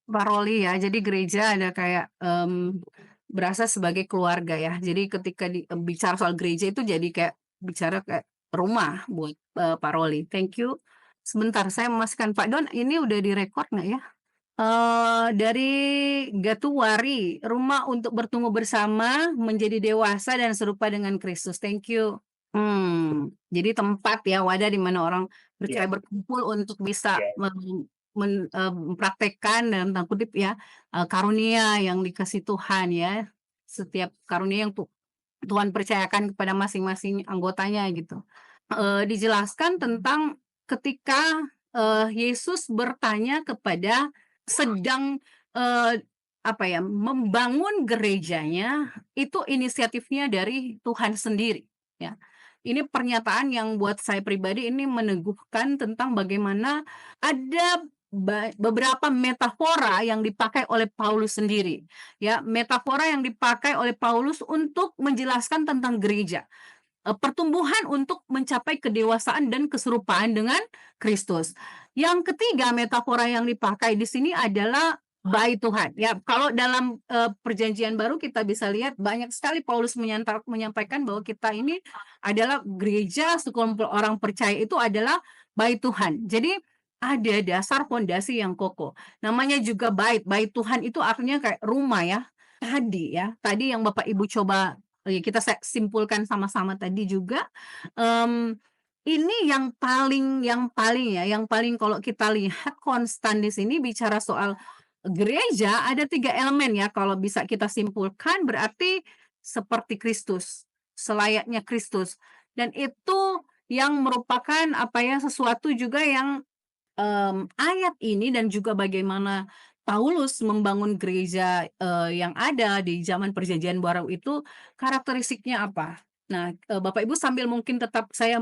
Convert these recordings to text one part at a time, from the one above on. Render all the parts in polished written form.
Paroli ya, jadi gereja ada kayak, berasa sebagai keluarga ya. Jadi ketika bicara soal gereja itu jadi kayak bicara kayak rumah buat, paroli. Thank you. Sebentar saya memastikan, Pak Don ini udah direkod nggak ya? Dari Gatuwari, Rumah untuk Bertumbuh Bersama, Menjadi Dewasa dan Serupa dengan Kristus. Thank you. Jadi tempat ya, wadah di mana orang percaya Iya, berkumpul untuk bisa iya. mempraktekkan dalam tanda kutip ya, karunia yang dikasih Tuhan ya. Setiap karunia yang Tuhan percayakan kepada masing-masing anggotanya gitu. Dijelaskan tentang ketika, Yesus bertanya kepada sedang, apa ya, membangun gerejanya, itu inisiatifnya dari Tuhan sendiri, ya. Ini pernyataan yang buat saya pribadi ini meneguhkan tentang bagaimana ada beberapa metafora yang dipakai oleh Paulus sendiri, ya. Metafora yang dipakai oleh Paulus untuk menjelaskan tentang gereja. Pertumbuhan untuk mencapai kedewasaan dan keserupaan dengan Kristus. Yang ketiga metafora yang dipakai di sini adalah bait Tuhan. Ya, kalau dalam, perjanjian baru kita bisa lihat banyak sekali Paulus menyampaikan bahwa kita ini adalah gereja, sekelompok orang percaya itu adalah bait Tuhan. Jadi ada dasar fondasi yang kokoh. Namanya juga bait. Bait Tuhan itu artinya kayak rumah ya. Tadi ya, tadi yang Bapak Ibu coba kita simpulkan sama-sama tadi juga, mmm, ini yang paling kalau kita lihat konstan di sini bicara soal gereja ada 3 elemen ya kalau bisa kita simpulkan berarti seperti Kristus, selayaknya Kristus dan itu yang merupakan apa ya, sesuatu juga yang ayat ini dan juga bagaimana Paulus membangun gereja, yang ada di zaman Perjanjian Baru itu karakteristiknya apa. Nah, Bapak Ibu sambil mungkin tetap saya,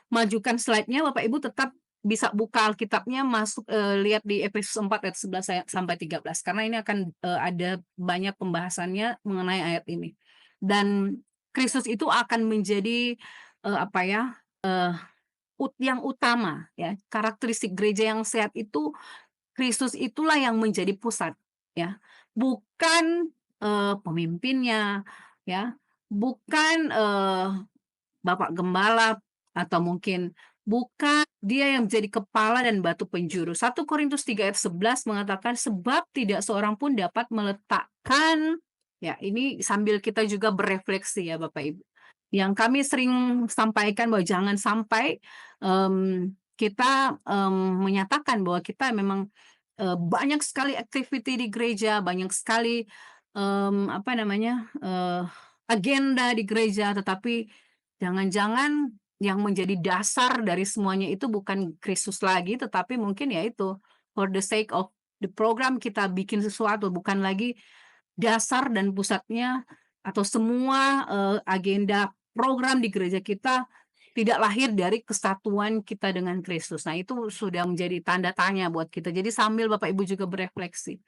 majukan slide-nya, Bapak Ibu tetap bisa buka Alkitabnya masuk, lihat di Efesus 4 ayat 11 sampai 13 karena ini akan, ada banyak pembahasannya mengenai ayat ini. Dan Kristus itu akan menjadi, apa ya, yang utama ya, karakteristik gereja yang sehat itu, Kristus itulah yang menjadi pusat ya, bukan, pemimpinnya ya, bukan, bapak gembala atau mungkin bukan dia yang menjadi kepala dan batu penjuru. 1 Korintus 3 ayat 11 mengatakan, "Sebab tidak seorang pun dapat meletakkan" ya ini sambil kita juga berefleksi ya Bapak Ibu. Yang kami sering sampaikan bahwa jangan sampai, kita, menyatakan bahwa kita memang, banyak sekali activity di gereja, banyak sekali, apa namanya, agenda di gereja, tetapi jangan-jangan yang menjadi dasar dari semuanya itu bukan Kristus lagi, tetapi mungkin ya itu, for the sake of the program kita bikin sesuatu, bukan lagi dasar dan pusatnya atau semua, agenda program di gereja kita tidak lahir dari kesatuan kita dengan Kristus. Nah, itu sudah menjadi tanda tanya buat kita. Jadi sambil Bapak Ibu juga berefleksi.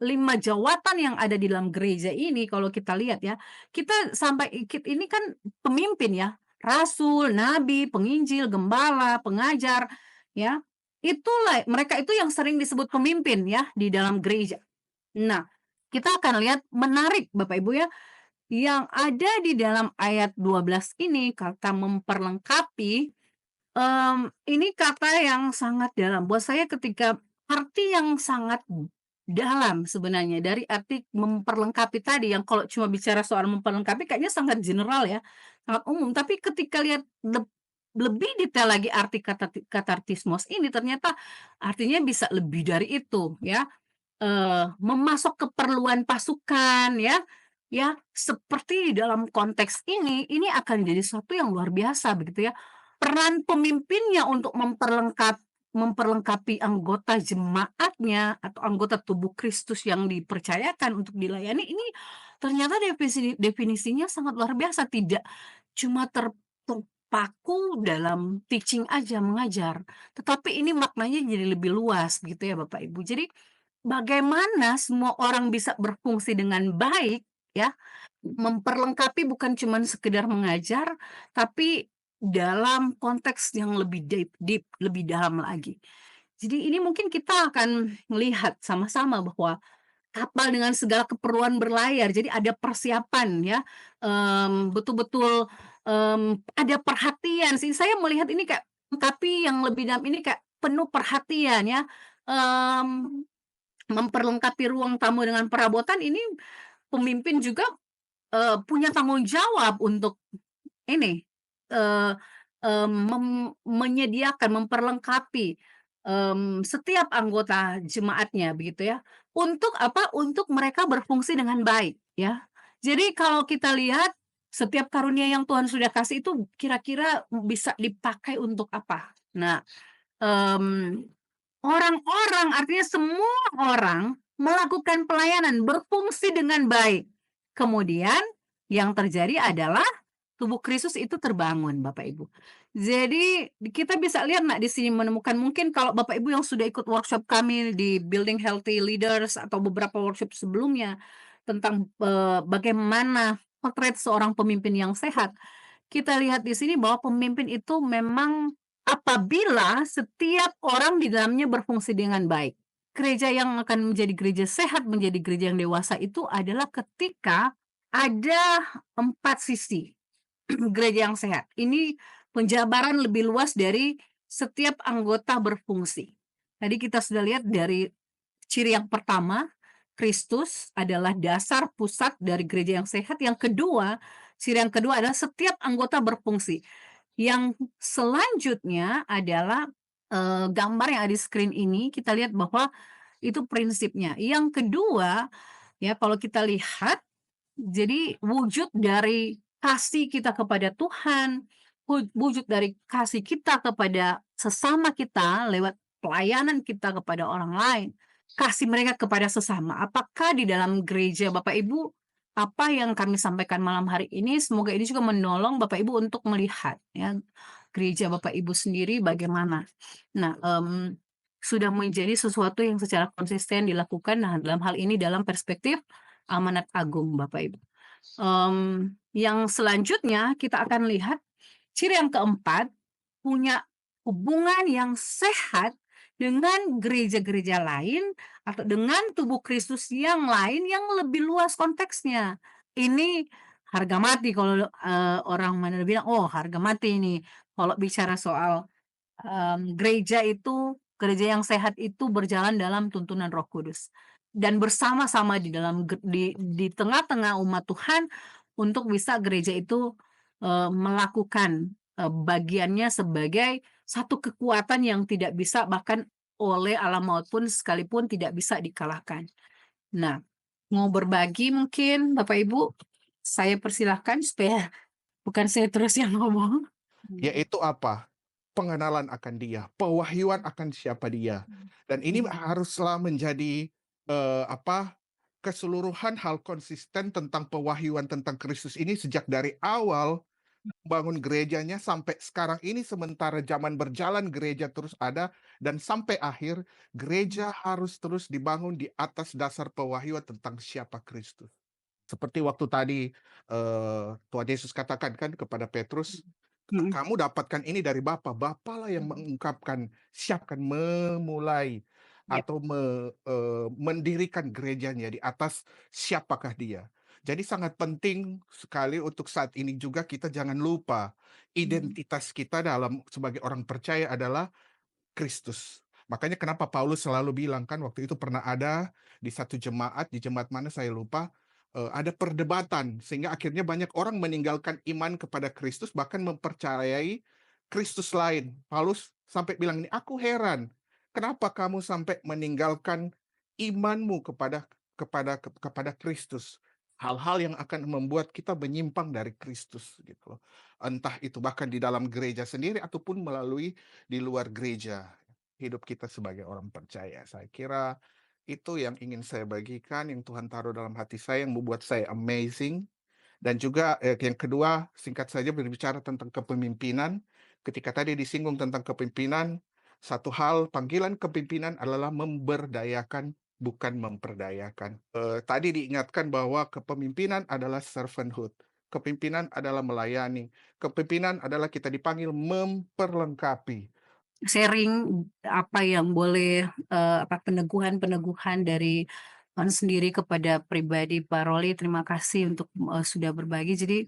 5 jawatan yang ada di dalam gereja ini kalau kita lihat ya, kita sampai ini kan pemimpin ya, rasul, nabi, penginjil, gembala, pengajar, ya. Itulah mereka itu yang sering disebut pemimpin ya di dalam gereja. Nah, kita akan lihat menarik Bapak Ibu ya, yang ada di dalam ayat 12 ini kata memperlengkapi, ini kata yang sangat dalam. Buat saya ketika arti yang sangat dalam sebenarnya dari arti memperlengkapi tadi yang kalau cuma bicara soal memperlengkapi kayaknya sangat general ya, sangat umum. Tapi ketika lihat lebih detail lagi arti kata katartismos ini ternyata artinya bisa lebih dari itu ya. Memasok keperluan pasukan ya, ya seperti dalam konteks ini akan jadi sesuatu yang luar biasa begitu ya. Peran pemimpinnya untuk memperlengkapi anggota jemaatnya atau anggota tubuh Kristus yang dipercayakan untuk dilayani ini ternyata definisinya sangat luar biasa, tidak cuma terpaku dalam teaching aja, mengajar, tetapi ini maknanya jadi lebih luas gitu ya Bapak Ibu. Jadi bagaimana semua orang bisa berfungsi dengan baik, ya, memperlengkapi bukan cuman sekedar mengajar, tapi dalam konteks yang lebih deep deep, lebih dalam lagi. Jadi ini mungkin kita akan melihat sama-sama bahwa kapal dengan segala keperluan berlayar, jadi ada persiapan ya, betul-betul, ada perhatian sih, saya melihat ini kayak tapi yang lebih dalam ini kayak penuh perhatian ya, mmm, memperlengkapi ruang tamu dengan perabotan ini pemimpin juga, punya tanggung jawab untuk ini, eee, menyediakan, memperlengkapi, setiap anggota jemaatnya begitu ya, untuk apa, untuk mereka berfungsi dengan baik ya. Jadi kalau kita lihat setiap karunia yang Tuhan sudah kasih itu kira-kira bisa dipakai untuk apa. Nah, mmm orang-orang, artinya semua orang melakukan pelayanan, berfungsi dengan baik. Kemudian yang terjadi adalah tubuh Kristus itu terbangun, Bapak Ibu. Jadi kita bisa lihat Nak di sini menemukan mungkin kalau Bapak Ibu yang sudah ikut workshop kami di Building Healthy Leaders atau beberapa workshop sebelumnya tentang, bagaimana potret seorang pemimpin yang sehat. Kita lihat di sini bahwa pemimpin itu memang apabila setiap orang di dalamnya berfungsi dengan baik. Gereja yang akan menjadi gereja sehat, menjadi gereja yang dewasa itu adalah ketika ada 4 sisi gereja yang sehat. Ini penjabaran lebih luas dari setiap anggota berfungsi. Tadi kita sudah lihat dari ciri yang pertama, Kristus adalah dasar pusat dari gereja yang sehat. Yang kedua, ciri yang kedua adalah setiap anggota berfungsi. Yang selanjutnya adalah, gambar yang ada di screen ini, kita lihat bahwa itu prinsipnya. Yang kedua, ya kalau kita lihat, jadi wujud dari kasih kita kepada Tuhan, wujud dari kasih kita kepada sesama kita lewat pelayanan kita kepada orang lain, kasih mereka kepada sesama. Apakah di dalam gereja Bapak Ibu, apa yang kami sampaikan malam hari ini, semoga ini juga menolong Bapak Ibu untuk melihat ya, gereja Bapak Ibu sendiri bagaimana. Nah, sudah menjadi sesuatu yang secara konsisten dilakukan, nah dalam hal ini dalam perspektif amanat agung Bapak Ibu. Yang selanjutnya kita akan lihat ciri yang keempat, punya hubungan yang sehat dengan gereja-gereja lain atau dengan tubuh Kristus yang lain yang lebih luas konteksnya. Ini harga mati kalau, orang mana bilang, "Oh harga mati ini." Kalau bicara soal gereja itu, gereja yang sehat itu berjalan dalam tuntunan Roh Kudus dan bersama-sama di dalam di tengah-tengah umat Tuhan untuk bisa gereja itu, melakukan, bagiannya sebagai satu kekuatan yang tidak bisa bahkan oleh alam maut pun sekalipun tidak bisa dikalahkan. Nah, mau berbagi mungkin Bapak Ibu, saya persilahkan supaya bukan saya terus yang ngomong. Yaitu apa? Pengenalan akan Dia, pewahyuan akan siapa Dia. Dan ini haruslah menjadi, keseluruhan hal konsisten tentang pewahyuan tentang Kristus ini sejak dari awal bangun gerejanya sampai sekarang ini, sementara zaman berjalan gereja terus ada, dan sampai akhir gereja harus terus dibangun di atas dasar pewahyuan tentang siapa Kristus. Seperti waktu tadi, Tuhan Yesus katakan kan kepada Petrus, Mhm, "Kamu dapatkan ini dari Bapa, Bapalah yang mengungkapkan, siapkan, memulai ya, atau mendirikan gerejanya di atas siapakah Dia." Jadi sangat penting sekali untuk saat ini juga kita jangan lupa identitas kita dalam sebagai orang percaya adalah Kristus. Makanya kenapa Paulus selalu bilang kan waktu itu pernah ada di satu jemaat, di jemaat mana saya lupa, ada perdebatan sehingga akhirnya banyak orang meninggalkan iman kepada Kristus bahkan mempercayai Kristus lain. Paulus sampai bilang ini, "Aku heran, kenapa kamu sampai meninggalkan imanmu kepada Kristus? Hal-hal yang akan membuat kita menyimpang dari Kristus," gitu loh. Entah itu bahkan di dalam gereja sendiri ataupun melalui di luar gereja. Hidup kita sebagai orang percaya. Saya kira itu yang ingin saya bagikan, yang Tuhan taruh dalam hati saya, yang membuat saya amazing. Dan juga, yang kedua, singkat saja berbicara tentang kepemimpinan. Ketika tadi disinggung tentang kepemimpinan, satu hal panggilan kepemimpinan adalah memberdayakan, bukan memperdayakan. Tadi diingatkan bahwa kepemimpinan adalah servanthood, kepemimpinan adalah melayani, kepemimpinan adalah kita dipanggil memperlengkapi. sharing apa yang boleh, apa, peneguhan-peneguhan dari Mas sendiri kepada pribadi Pak Roli. Terima kasih untuk, sudah berbagi. Jadi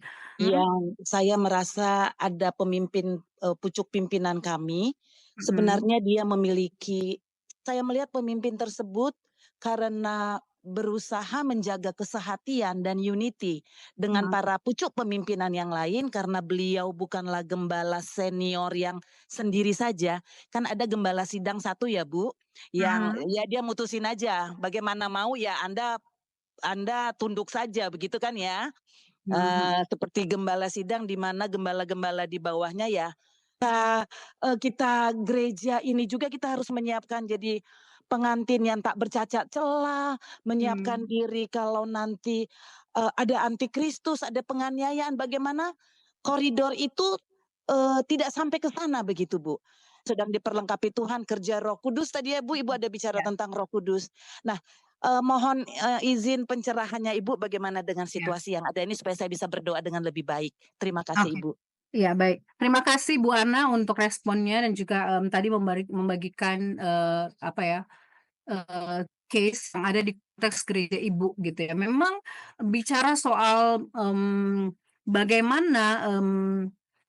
mhm, Yang saya merasa ada pemimpin, pucuk pimpinan kami, mhm, sebenarnya dia memiliki saya melihat pemimpin tersebut karena berusaha menjaga kesehatian dan unity dengan mhm, para pucuk pemimpinan yang lain karena beliau bukanlah gembala senior yang sendiri saja. Kan ada gembala sidang satu ya Bu, yang mhm, ya dia mutusin aja, bagaimana mau ya Anda tunduk saja begitu kan ya. mhm, Seperti gembala sidang di mana gembala-gembala di bawahnya ya, kita gereja ini juga kita harus menyiapkan jadi pengantin yang tak bercacat celah, menyiapkan mhm, diri kalau nanti, ada antikristus, ada penganiayaan, bagaimana koridor itu, tidak sampai ke sana begitu, Bu. Sedang diperlengkapi Tuhan, kerja Roh Kudus tadi ya, Bu, Ibu ada bicara ya, tentang Roh Kudus. Nah, mohon, izin pencerahannya Ibu bagaimana dengan ya, situasi yang ada ini supaya saya bisa berdoa dengan lebih baik. Terima kasih, oke. Ibu. Iya, baik. Terima kasih Bu Ana untuk responnya dan juga, tadi membagikan, apa ya, case yang ada di konteks gereja ibu gitu ya. Memang bicara soal, bagaimana,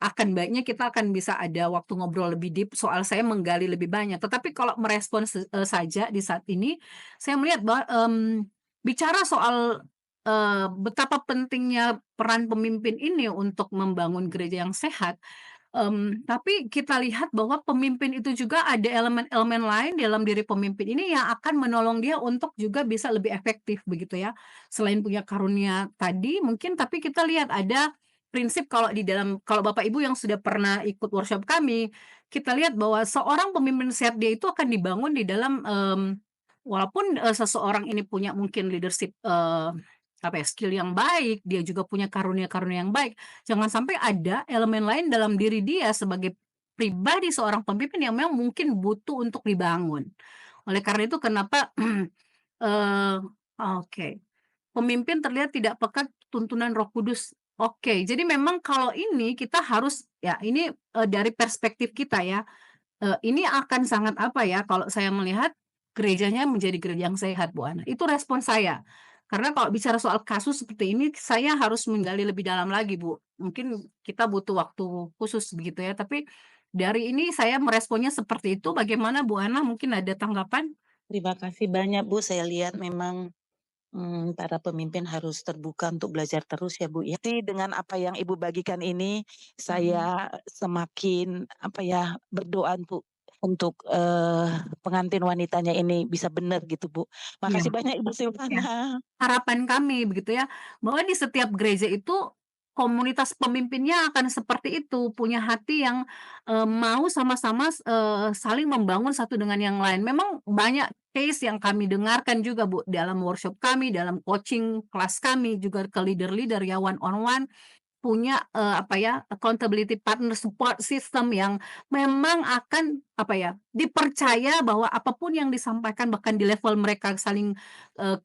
akan baiknya kita akan bisa ada waktu ngobrol lebih deep soal saya menggali lebih banyak. Tetapi kalau merespon saja di saat ini, saya melihat bahwa, bicara soal, betapa pentingnya peran pemimpin ini untuk membangun gereja yang sehat. Tapi kita lihat bahwa pemimpin itu juga ada elemen-elemen lain dalam diri pemimpin ini yang akan menolong dia untuk juga bisa lebih efektif begitu ya. Selain punya karunia tadi mungkin, tapi kita lihat ada prinsip kalau di dalam kalau Bapak Ibu yang sudah pernah ikut workshop kami, kita lihat bahwa seorang pemimpin sehat dia itu akan dibangun di dalam, walaupun, seseorang ini punya mungkin leadership, apa ya, skill yang baik, dia juga punya karunia-karunia yang baik. Jangan sampai ada elemen lain dalam diri dia sebagai pribadi seorang pemimpin yang memang mungkin butuh untuk dibangun. Oleh karena itu kenapa, eee, oke, pemimpin terlihat tidak peka tuntunan Roh Kudus. Oke, jadi memang kalau ini kita harus ya ini, dari perspektif kita ya, ini akan sangat apa ya, kalau saya melihat gerejanya menjadi gereja yang sehat, Bu Ana. Itu respon saya. Karena kalau bicara soal kasus seperti ini, saya harus menggali lebih dalam lagi, Bu. Mungkin kita butuh waktu khusus begitu ya, tapi dari ini saya meresponnya seperti itu. Bagaimana Bu Ana, mungkin ada tanggapan? Terima kasih banyak, Bu, saya lihat memang, para pemimpin harus terbuka untuk belajar terus ya, Bu, ya. Jadi dengan apa yang Ibu bagikan ini, Mhm, saya semakin, apa ya, berdoa, Bu, untuk, pengantin wanitanya ini bisa benar gitu, Bu. iya. Makasih banyak Ibu Ya, Silvana. harapan kami begitu ya, bahwa di setiap gereja itu komunitas pemimpinnya akan seperti itu, punya hati yang, mau sama-sama saling membangun satu dengan yang lain. Memang banyak case yang kami dengarkan juga Bu, dalam workshop kami, dalam coaching kelas kami, juga ke leader-leader ya one on one. Punya, apa ya, accountability partner support system yang memang akan, apa ya, dipercaya bahwa apapun yang disampaikan bahkan di level mereka saling,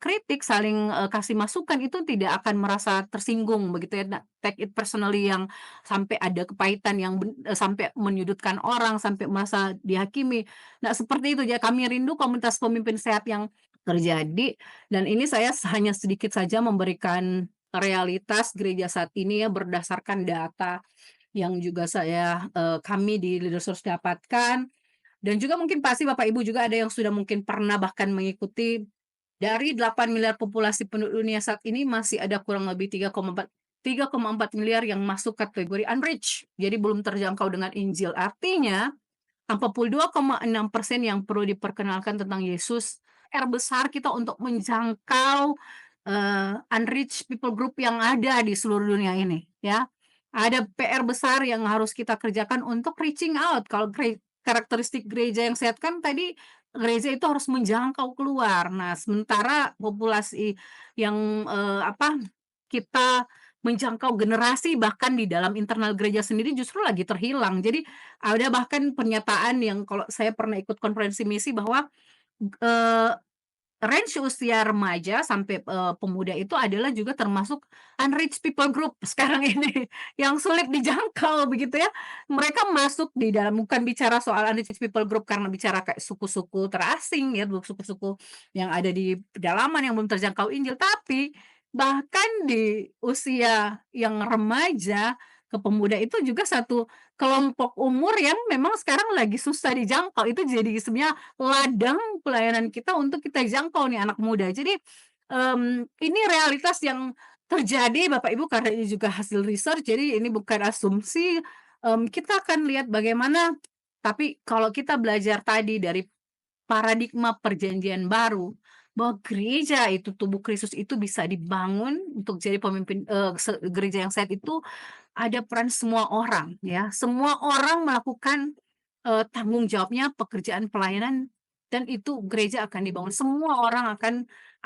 kritik, saling, kasih masukan itu tidak akan merasa tersinggung begitu ya, take it personally yang sampai ada kepahitan yang sampai menyudutkan orang, sampai merasa dihakimi. Nah seperti itu ya, kami rindu komunitas pemimpin sehat yang terjadi dan ini saya hanya sedikit saja memberikan realitas gereja saat ini ya berdasarkan data yang juga kami di Leadership dapatkan dan juga mungkin pasti Bapak Ibu juga ada yang sudah mungkin pernah bahkan mengikuti dari 8 miliar populasi penduduk dunia saat ini masih ada kurang lebih 3,4 miliar yang masuk kategori unreached, jadi belum terjangkau dengan Injil. Artinya 42,6% yang perlu diperkenalkan tentang Yesus, PR besar kita untuk menjangkau, unreached people group yang ada di seluruh dunia ini, ya. Ada PR besar yang harus kita kerjakan untuk reaching out. Kalau karakteristik gereja yang sehat kan tadi, gereja itu harus menjangkau keluar. Nah, sementara populasi yang, apa, kita menjangkau generasi bahkan di dalam internal gereja sendiri justru lagi terhilang. Jadi ada bahkan pernyataan yang kalau saya pernah ikut konferensi misi bahwa, eee range usia remaja sampai, pemuda itu adalah juga termasuk unreached people group sekarang ini, yang sulit dijangkau begitu ya. Mereka masuk di dalam, bukan bicara soal unreached people group karena bicara kayak suku-suku terasing ya, suku-suku yang ada di pedalaman yang belum terjangkau Injil, tapi bahkan di usia yang remaja ke pemuda itu juga satu kelompok umur yang memang sekarang lagi susah dijangkau, itu jadi sebenarnya ladang pelayanan kita untuk kita jangkau nih anak muda. Jadi, ini realitas yang terjadi Bapak Ibu karena ini juga hasil research, jadi ini bukan asumsi, kita akan lihat bagaimana, tapi kalau kita belajar tadi dari paradigma perjanjian baru, bahwa gereja itu, tubuh Kristus itu bisa dibangun untuk jadi pemimpin, gereja yang sehat itu ada peran semua orang ya, semua orang melakukan, tanggung jawabnya pekerjaan pelayanan dan itu gereja akan dibangun, semua orang akan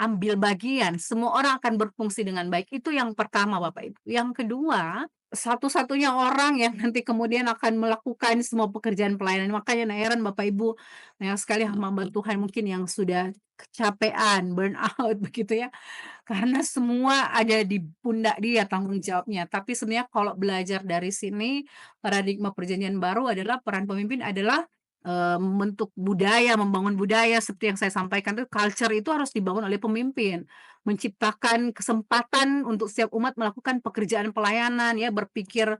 ambil bagian, semua orang akan berfungsi dengan baik, itu yang pertama Bapak Ibu. Yang kedua, satu-satunya orang yang nanti kemudian akan melakukan semua pekerjaan pelayanan, makanya nah heran Bapak Ibu, banyak sekali hamba Tuhan mungkin yang sudah kecapean, burn out begitu ya, karena semua ada di pundak dia tanggung jawabnya. Tapi sebenarnya kalau belajar dari sini, paradigma perjanjian baru adalah peran pemimpin adalah, membentuk budaya, membangun budaya seperti yang saya sampaikan tuh culture itu harus dibangun oleh pemimpin. Menciptakan kesempatan untuk setiap umat melakukan pekerjaan pelayanan ya, berpikir,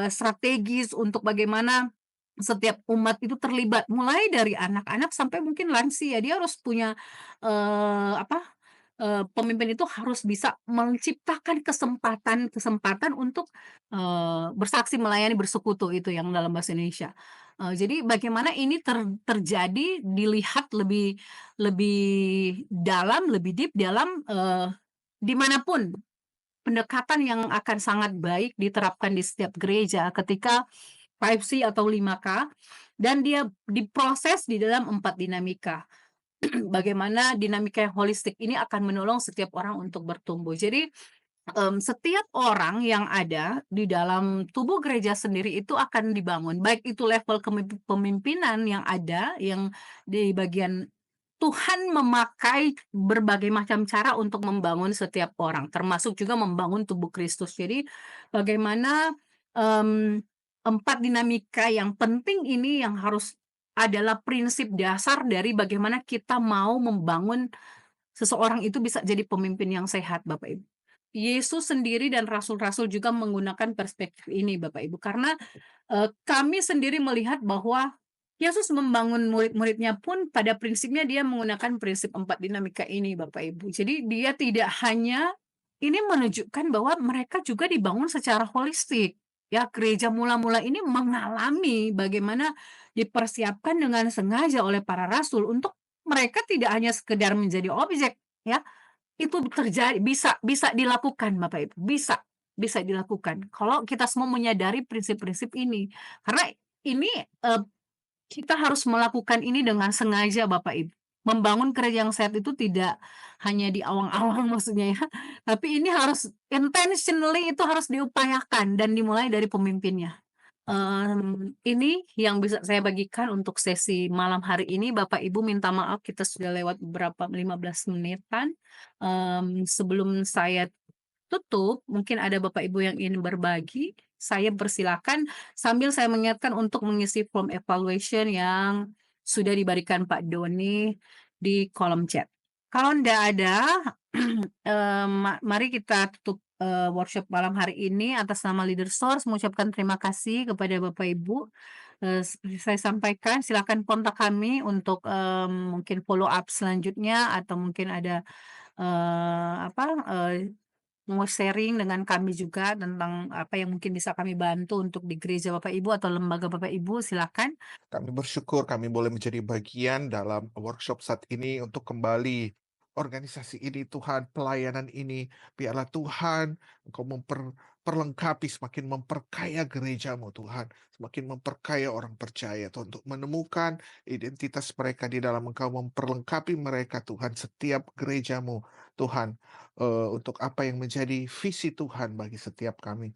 strategis untuk bagaimana setiap umat itu terlibat, mulai dari anak-anak sampai mungkin lansia. Dia harus punya, apa, pemimpin itu harus bisa menciptakan kesempatan-kesempatan untuk, bersaksi, melayani, bersekutu itu yang dalam bahasa Indonesia. Jadi bagaimana ini terjadi dilihat lebih lebih dalam, lebih deep dalam, di manapun pendekatan yang akan sangat baik diterapkan di setiap gereja ketika 5C atau 5K dan dia diproses di dalam 4 dinamika. Bagaimana dinamika yang holistik ini akan menolong setiap orang untuk bertumbuh. Jadi, setiap orang yang ada di dalam tubuh gereja sendiri itu akan dibangun, baik itu level kepemimpinan yang ada, yang di bagian Tuhan memakai berbagai macam cara untuk membangun setiap orang, termasuk juga membangun tubuh Kristus. Jadi, bagaimana, mmm, 4 dinamika yang penting ini yang harus adalah prinsip dasar dari bagaimana kita mau membangun seseorang itu bisa jadi pemimpin yang sehat, Bapak Ibu. Yesus sendiri dan rasul-rasul juga menggunakan perspektif ini, Bapak Ibu, karena, kami sendiri melihat bahwa Yesus membangun murid-muridnya pun pada prinsipnya dia menggunakan prinsip 4 dinamika ini, Bapak Ibu. Jadi dia tidak hanya ini menunjukkan bahwa mereka juga dibangun secara holistik. Ya, gereja mula-mula ini mengalami bagaimana dipersiapkan dengan sengaja oleh para rasul untuk mereka tidak hanya sekedar menjadi objek, ya. Itu terjadi, bisa bisa dilakukan Bapak Ibu, bisa dilakukan kalau kita semua menyadari prinsip-prinsip ini. Karena ini, kita harus melakukan ini dengan sengaja Bapak Ibu. Membangun gereja yang sehat itu tidak hanya di awang-awang maksudnya ya, tapi ini harus intentionally itu harus diupayakan dan dimulai dari pemimpinnya. Ini yang bisa saya bagikan untuk sesi malam hari ini. Bapak Ibu minta maaf kita sudah lewat beberapa 15 menitan. Sebelum saya tutup, mungkin ada Bapak Ibu yang ingin berbagi, saya persilakan sambil saya mengingatkan untuk mengisi form evaluation yang sudah diberikan Pak Doni di kolom chat. Kalau ndak ada, mari kita tutup, workshop malam hari ini. Atas nama Leader Source mengucapkan terima kasih kepada Bapak Ibu. Seperti saya sampaikan silakan kontak kami untuk, mungkin follow up selanjutnya atau mungkin ada, apa, mau sharing dengan kami juga tentang apa yang mungkin bisa kami bantu untuk di gereja Bapak Ibu atau lembaga Bapak Ibu, silakan. Kami bersyukur kami boleh menjadi bagian dalam workshop saat ini untuk kembali organisasi ini Tuhan, pelayanan ini. Biarlah Tuhan Engkau memperlengkapi, semakin memperkaya gerejamu Tuhan. Semakin memperkaya orang percaya Tuhan, untuk menemukan identitas mereka di dalam Engkau, memperlengkapi mereka Tuhan, setiap gerejamu Tuhan. Untuk apa yang menjadi visi Tuhan bagi setiap kami.